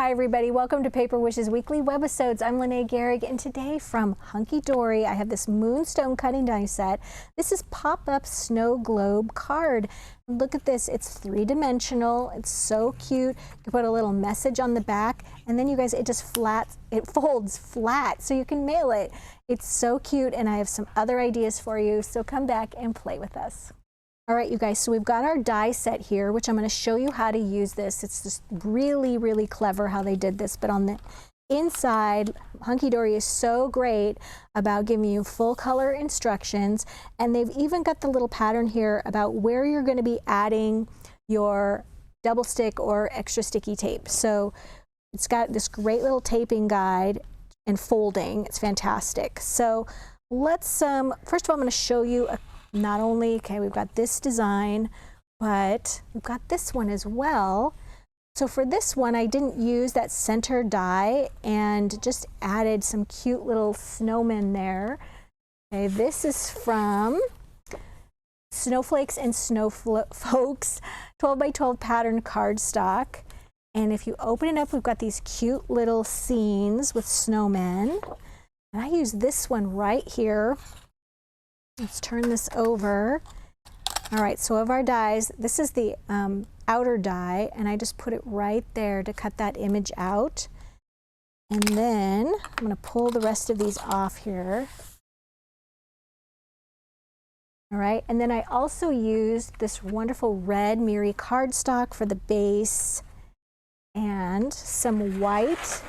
Hi everybody, welcome to Paper Wishes Weekly Webisodes. I'm Lene Gehrig, and today from Hunkdory I have this Moonstone cutting die set. This is pop-up snow globe card. And look at this, it's three-dimensional, it's so cute. You put a little message on the back, and then you guys, it folds flat so you can mail it. It's so cute, and I have some other ideas for you, so come back and play with us. All right, you guys, so we've got our die set here, which I'm going to show you how to use this. It's just really, really clever how they did this. But on the inside, Hunkdory is so great about giving you full color instructions. And they've even got the little pattern here about where you're going to be adding your double stick or extra sticky tape. So it's got this great little taping guide and folding. It's fantastic. So let's, first of all, I'm going to show you not only, okay, we've got this design, but we've got this one as well. So for this one, I didn't use that center die and just added some cute little snowmen there. Okay, this is from Snowflakes and Snowfolks 12 by 12 pattern cardstock. And if you open it up, we've got these cute little scenes with snowmen. And I use this one right here. Let's turn this over. All right, so of our dies, this is the outer die, and I just put it right there to cut that image out. And then I'm going to pull the rest of these off here. All right, and then I also used this wonderful red Miri cardstock for the base and some white,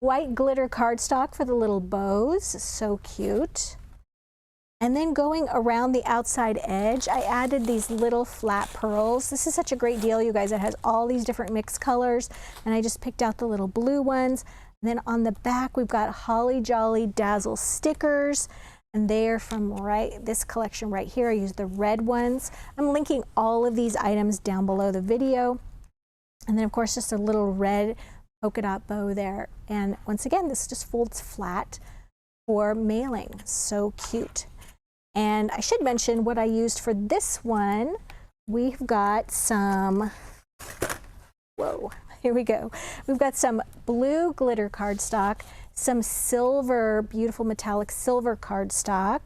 white glitter cardstock for the little bows. So cute. And then going around the outside edge, I added these little flat pearls. This is such a great deal, you guys. It has all these different mixed colors, and I just picked out the little blue ones. And then on the back, we've got Holly Jolly Dazzle stickers, and they're from this collection right here. I used the red ones. I'm linking all of these items down below the video. And then, of course, just a little red polka dot bow there. And once again, this just folds flat for mailing. So cute. And I should mention what I used for this one. We've got some, whoa, here we go. We've got some blue glitter cardstock, some silver, beautiful metallic silver cardstock,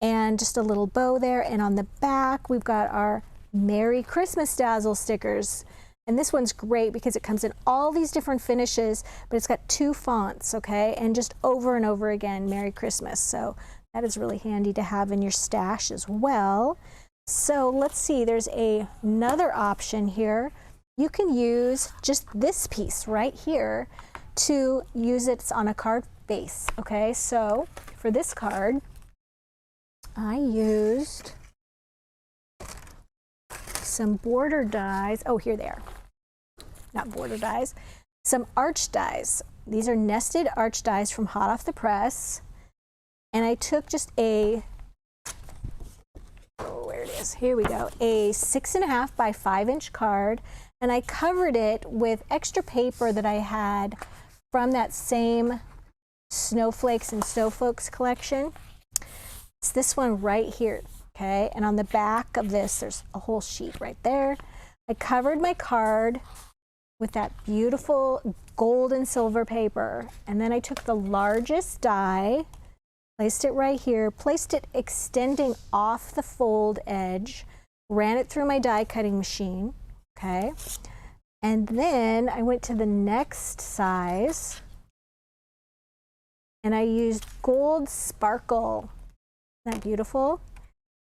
and just a little bow there. And on the back, we've got our Merry Christmas Dazzle stickers. And this one's great because it comes in all these different finishes, but it's got two fonts, okay? And just over and over again, Merry Christmas. So that is really handy to have in your stash as well. So let's see, there's another option here. You can use just this piece right here to use it on a card base, okay? So for this card, I used some border dies. Oh, here they are. Not border dies. Some arch dies. These are nested arch dies from hot off the press. And I took just where it is, here we go, a 6.5 by 5 inch card, and I covered it with extra paper that I had from that same Snowflakes and Snowfolks collection. It's this one right here, okay? And on the back of this, there's a whole sheet right there. I covered my card with that beautiful gold and silver paper, and then I took the largest die, placed it right here, placed it extending off the fold edge, ran it through my die cutting machine, okay? And then I went to the next size and I used gold sparkle. Isn't that beautiful?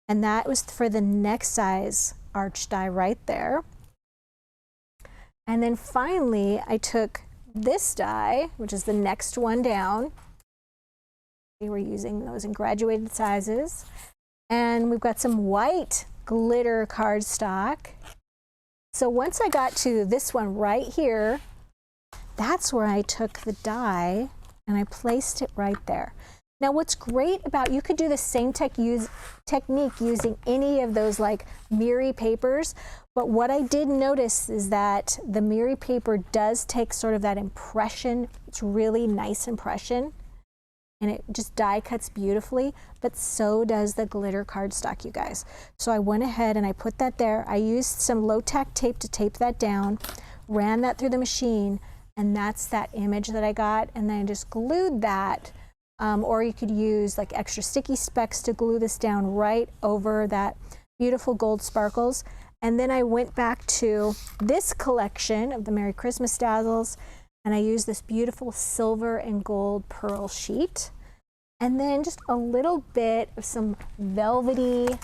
And that was for the next size arch die right there. And then finally, I took this die, which is the next one down. We were using those in graduated sizes. And we've got some white glitter cardstock. So once I got to this one right here, that's where I took the die and I placed it right there. Now what's great about, you could do the same technique using any of those like Miri papers, but what I did notice is that the Miri paper does take sort of that impression. It's really nice impression. And it just die cuts beautifully, but so does the glitter cardstock, you guys. So I went ahead and I put that there. I used some low tack tape to tape that down, ran that through the machine, and that's that image that I got, and then I just glued that. Or you could use like extra sticky specks to glue this down right over that beautiful gold sparkles. And then I went back to this collection of the Merry Christmas Dazzles, and I used this beautiful silver and gold pearl sheet. And then just a little bit of some velvet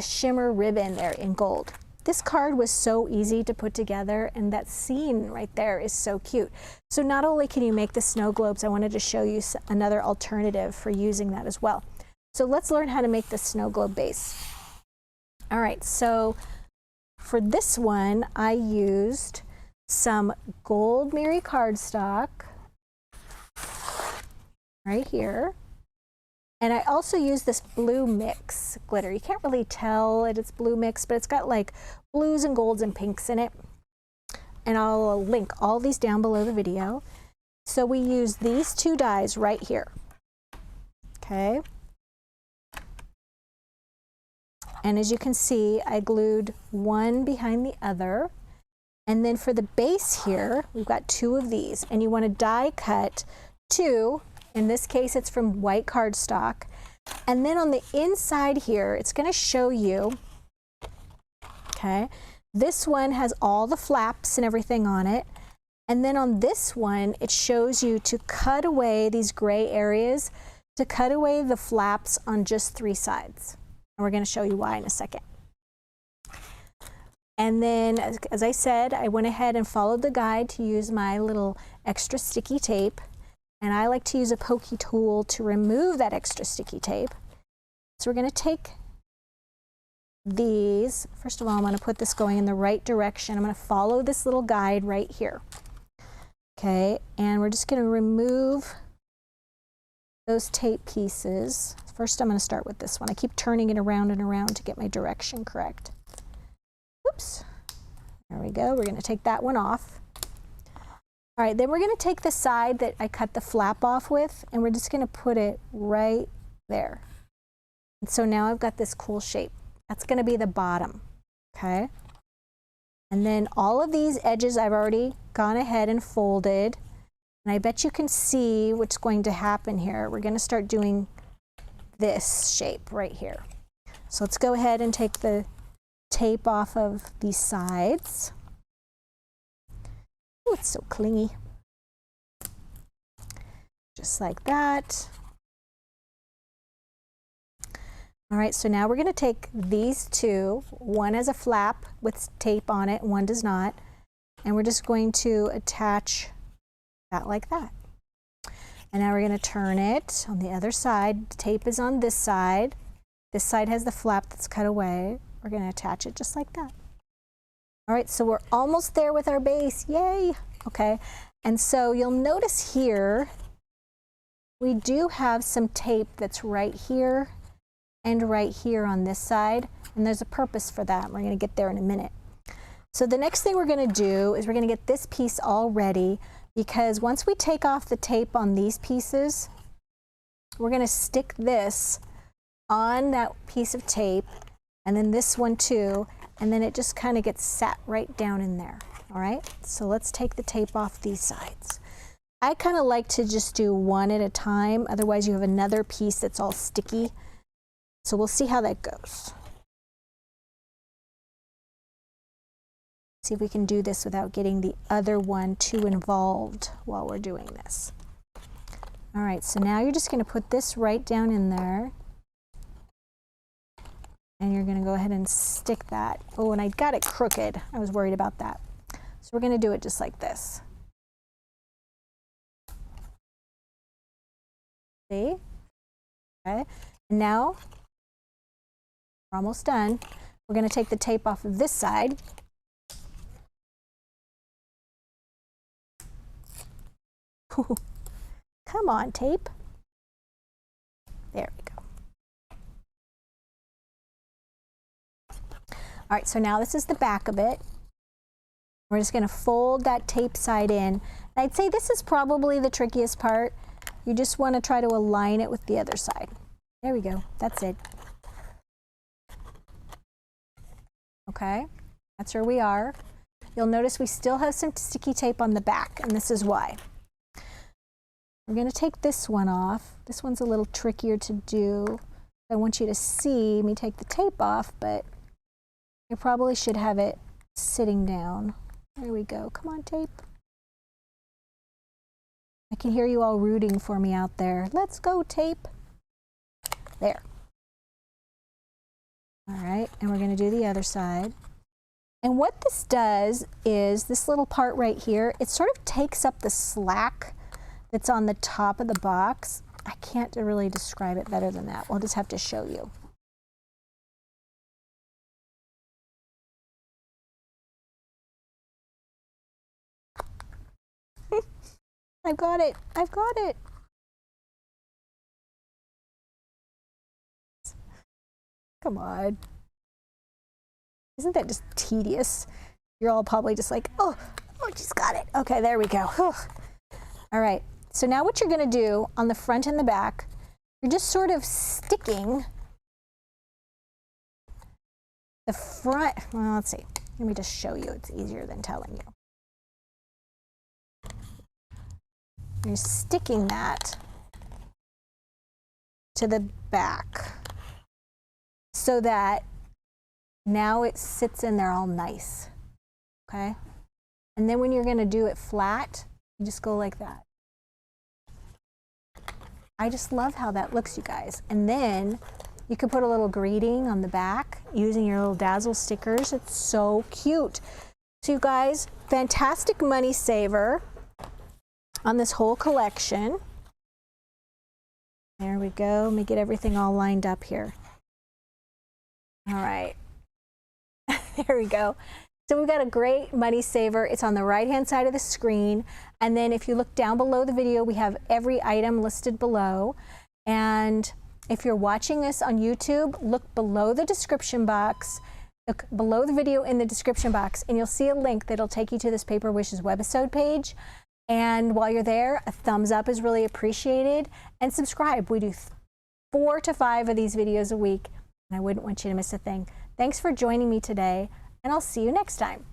shimmer ribbon there in gold. This card was so easy to put together, and that scene right there is so cute. So not only can you make the snow globes, I wanted to show you another alternative for using that as well. So let's learn how to make the snow globe base. All right, so for this one, I used some gold Merry cardstock right here. And I also use this blue mix glitter. You can't really tell it's blue mix, but it's got like blues and golds and pinks in it. And I'll link all these down below the video. So we use these two dies right here. Okay. And as you can see, I glued one behind the other. And then for the base here, we've got two of these. And you want to die cut two. In this case, it's from white cardstock. And then on the inside here, it's going to show you, okay, this one has all the flaps and everything on it. And then on this one, it shows you to cut away these gray areas, to cut away the flaps on just 3 sides. And we're going to show you why in a second. And then, as I said, I went ahead and followed the guide to use my little extra sticky tape. And I like to use a pokey tool to remove that extra sticky tape. So we're going to take these. First of all, I'm going to put this going in the right direction. I'm going to follow this little guide right here. Okay, and we're just going to remove those tape pieces. First, I'm going to start with this one. I keep turning it around and around to get my direction correct. Oops. There we go. We're going to take that one off. All right, then we're going to take the side that I cut the flap off with, and we're just going to put it right there. And so now I've got this cool shape. That's going to be the bottom, okay? And then all of these edges I've already gone ahead and folded, and I bet you can see what's going to happen here. We're going to start doing this shape right here. So let's go ahead and take the tape off of these sides. Oh, it's so clingy. Just like that. All right, so now we're going to take these two. One has a flap with tape on it, one does not. And we're just going to attach that like that. And now we're going to turn it on the other side. The tape is on this side. This side has the flap that's cut away. We're going to attach it just like that. All right, so we're almost there with our base. Yay! Okay, and so you'll notice here we do have some tape that's right here and right here on this side, and there's a purpose for that. We're going to get there in a minute. So the next thing we're going to do is we're going to get this piece all ready, because once we take off the tape on these pieces, we're going to stick this on that piece of tape, and then this one too, and then it just kind of gets sat right down in there. All right, so let's take the tape off these sides. I kind of like to just do one at a time, otherwise you have another piece that's all sticky. So we'll see how that goes. See if we can do this without getting the other one too involved while we're doing this. All right, so now you're just going to put this right down in there. And you're going to go ahead and stick that. Oh, and I got it crooked. I was worried about that. So we're going to do it just like this. See? Okay. And now we're almost done. We're going to take the tape off of this side. Come on, tape. There we go. All right, so now this is the back of it. We're just going to fold that tape side in. And I'd say this is probably the trickiest part. You just want to try to align it with the other side. There we go. That's it. Okay, that's where we are. You'll notice we still have some sticky tape on the back, and this is why. We're going to take this one off. This one's a little trickier to do. I want you to see me take the tape off, but you probably should have it sitting down. There we go. Come on, tape. I can hear you all rooting for me out there. Let's go, tape. There. All right, and we're going to do the other side. And what this does is this little part right here, it sort of takes up the slack that's on the top of the box. I can't really describe it better than that. We'll just have to show you. I've got it. I've got it. Come on. Isn't that just tedious? You're all probably just like, oh, she's got it. Okay, there we go. Whew. All right. So now what you're going to do on the front and the back, you're just sort of sticking the front. Well, let's see. Let me just show you. It's easier than telling you. You're sticking that to the back so that now it sits in there all nice, okay? And then when you're gonna do it flat, you just go like that. I just love how that looks, you guys. And then you can put a little greeting on the back using your little Dazzle stickers. It's so cute. So you guys, fantastic money saver on this whole collection. There we go. Let me get everything all lined up here. All right. There we go. So we've got a great money saver. It's on the right-hand side of the screen. And then if you look down below the video, we have every item listed below. And if you're watching this on YouTube, look below the description box, look below the video in the description box, and you'll see a link that'll take you to this Paper Wishes webisode page. And while you're there, a thumbs up is really appreciated. And subscribe. We do 4 to 5 of these videos a week, and I wouldn't want you to miss a thing. Thanks for joining me today, and I'll see you next time.